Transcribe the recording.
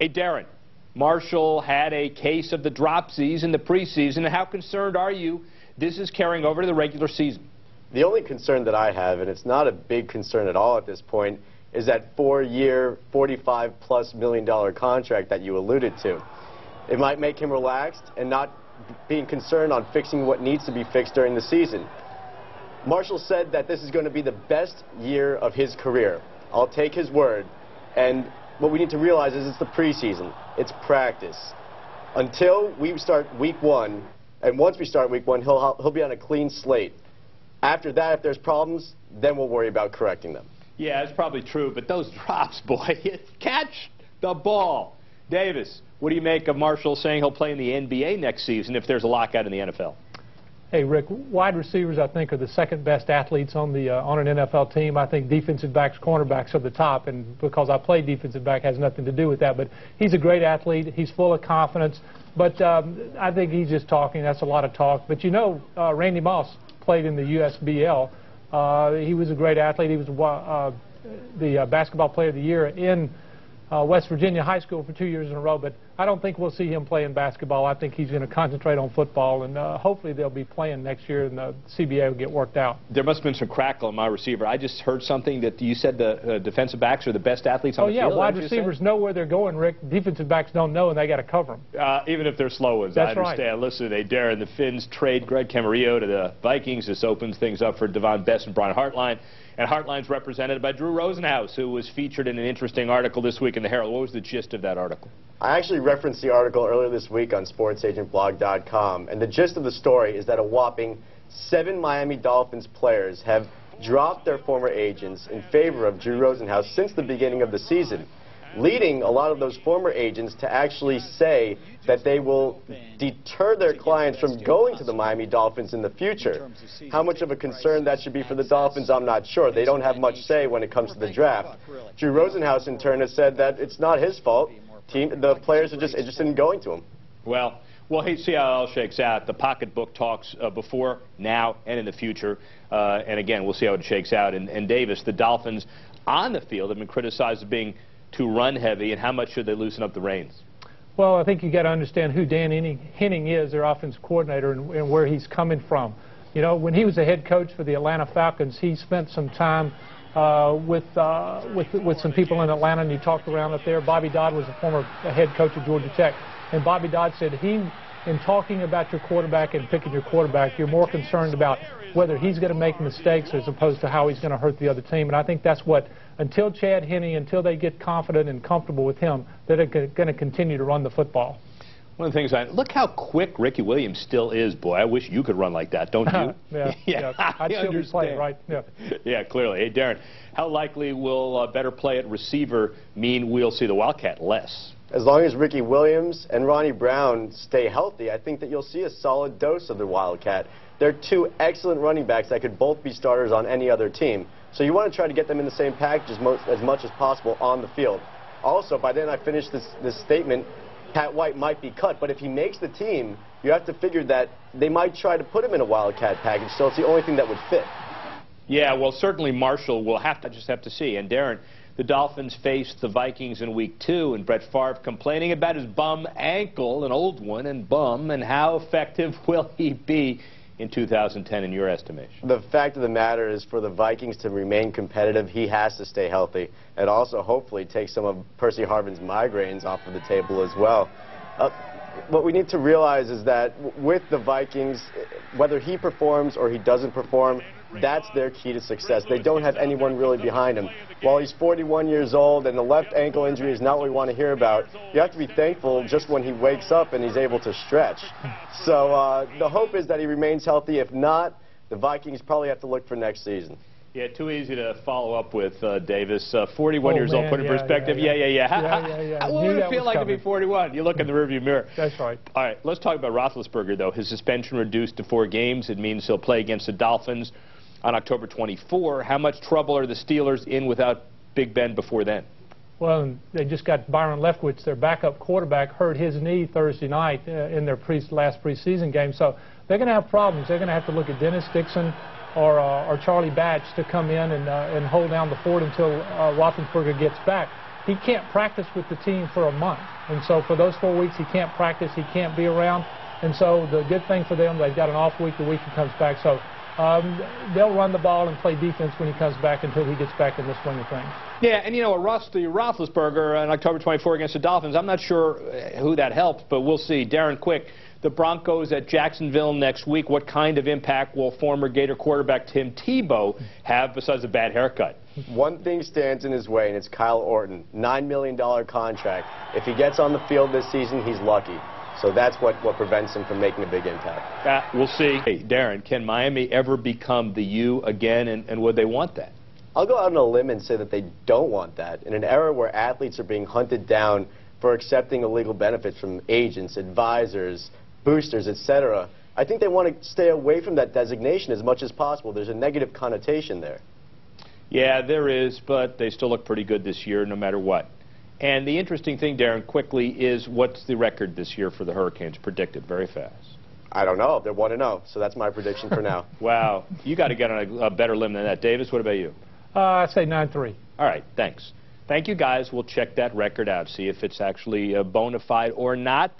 Hey, Darren, Marshall had a case of the dropsies in the preseason. How concerned are you this is carrying over to the regular season? The only concern that I have, and it's not a big concern at all at this point, is that 4-year, $45+ million contract that you alluded to. It might make him relaxed and not being concerned on fixing what needs to be fixed during the season. Marshall said that this is going to be the best year of his career. I'll take his word. And what we need to realize is it's the preseason. It's practice. Until we start week 1, and once we start week 1, he'll be on a clean slate. After that, if there's problems, then we'll worry about correcting them. Yeah, that's probably true, but those drops, boy, catch the ball. Davis, what do you make of Marshall saying he'll play in the NBA next season if there's a lockout in the NFL? Hey, Rick, wide receivers, I think, are the second best athletes on an NFL team. I think defensive backs, cornerbacks are the top, and because I play defensive back has nothing to do with that. But he's a great athlete. He's full of confidence. But I think he's just talking. That's a lot of talk. But, you know, Randy Moss played in the USBL. He was a great athlete. He was the basketball player of the year in West Virginia High School for 2 years in a row, but I don't think we'll see him playing basketball. I think he's going to concentrate on football, and hopefully they'll be playing next year, and the CBA will get worked out. There must have been some crackle in my receiver. I just heard something that you said the defensive backs are the best athletes on the field. Oh, yeah, wide receivers know where they're going, Rick. Defensive backs don't know, and they got to cover them. Even if they're slow ones, That's I understand. Right. Listen, Darren, the Finns trade Greg Camarillo to the Vikings. This opens things up for Devon Best and Brian Hartline. And Hartline's represented by Drew Rosenhaus, who was featured in an interesting article this week in the Herald. What was the gist of that article? I actually referenced the article earlier this week on sportsagentblog.com, and the gist of the story is that a whopping 7 Miami Dolphins players have dropped their former agents in favor of Drew Rosenhaus since the beginning of the season, leading a lot of those former agents to actually say that they will deter their clients from going to the Miami Dolphins in the future. How much of a concern that should be for the Dolphins, I'm not sure. They don't have much say when it comes to the draft. Drew Rosenhaus, in turn, has said that it's not his fault. The players are just interested in going to him. Well, we'll see how it all shakes out. The pocketbook talks before, now, and in the future. And again, we'll see how it shakes out. And Davis, the Dolphins on the field have been criticized as being too run heavy, and how much should they loosen up the reins? Well, I think you got to understand who Dan Henning is, their offensive coordinator, and where he's coming from. You know, when he was the head coach for the Atlanta Falcons, he spent some time with some people in Atlanta, and he talked around up there. Bobby Dodd was a former head coach of Georgia Tech, and Bobby Dodd said in talking about your quarterback and picking your quarterback, you're more concerned about whether he's going to make mistakes as opposed to how he's going to hurt the other team. And I think that's what, until Chad Henne, until they get confident and comfortable with him, they're going to continue to run the football. One of the things look how quick Ricky Williams still is, boy. I wish you could run like that, don't you? yeah. I'd still be playing, right? Yeah. Yeah, clearly. Hey, Darren, how likely will better play at receiver mean we'll see the Wildcat less? As long as Ricky Williams and Ronnie Brown stay healthy, I think that you'll see a solid dose of the Wildcat. They're two excellent running backs that could both be starters on any other team. So you want to try to get them in the same package as much as possible on the field. Also, by then I finished this statement, Pat White might be cut, but if he makes the team, you have to figure that they might try to put him in a Wildcat package, so it's the only thing that would fit. Yeah, well, certainly Marshall will just have to see. And Darren, the Dolphins faced the Vikings in Week 2, and Brett Favre complaining about his bum ankle, an old one, and how effective will he be in 2010 in your estimation? The fact of the matter is, for the Vikings to remain competitive, he has to stay healthy, and also hopefully take some of Percy Harvin's migraines off of the table as well. What we need to realize is that with the Vikings, whether he performs or he doesn't perform, that's their key to success. They don't have anyone really behind him. While he's 41 years old and the left ankle injury is not what we want to hear about, you have to be thankful just when he wakes up and he's able to stretch. So the hope is that he remains healthy. If not, the Vikings probably have to look for next season. Yeah, too easy to follow up with, Davis. 41 years old, put in perspective. What would it feel like to be 41? You look in the rearview mirror. That's right. All right, let's talk about Roethlisberger, though. His suspension reduced to 4 games. It means he'll play against the Dolphins on October 24. How much trouble are the Steelers in without Big Ben before then? Well, they just got Byron Leftwich, their backup quarterback, hurt his knee Thursday night in their last preseason game. So they're going to have problems. They're going to have to look at Dennis Dixon or Charlie Batch to come in and hold down the fort until Roethlisberger gets back. he can't practice with the team for a month. And so for those 4 weeks, he can't practice, he can't be around. And so the good thing for them, they've got an off week the week he comes back. So they'll run the ball and play defense when he comes back until he gets back in the swing of things. Yeah, and you know, Rusty Roethlisberger on October 24 against the Dolphins, I'm not sure who that helps, but we'll see. Darren, quick, the Broncos at Jacksonville next week. What kind of impact will former Gator quarterback Tim Tebow have besides a bad haircut? One thing stands in his way, and it's Kyle Orton. $9 million contract. If he gets on the field this season, he's lucky. So that's what prevents him from making a big impact. We'll see. Hey, Darren, can Miami ever become the U again, and would they want that? I'll go out on a limb and say that they don't want that. In an era where athletes are being hunted down for accepting illegal benefits from agents, advisors, boosters, etc., I think they want to stay away from that designation as much as possible. There's a negative connotation there. Yeah, there is, but they still look pretty good this year no matter what. And the interesting thing, Darren, quickly, is what's the record this year for the Hurricanes predicted very fast? I don't know. They're 1-0, so that's my prediction for now. Wow. You got to get on a better limb than that. Davis, what about you? I say 9-3. All right, thanks. Thank you, guys. We'll check that record out, see if it's actually bona fide or not.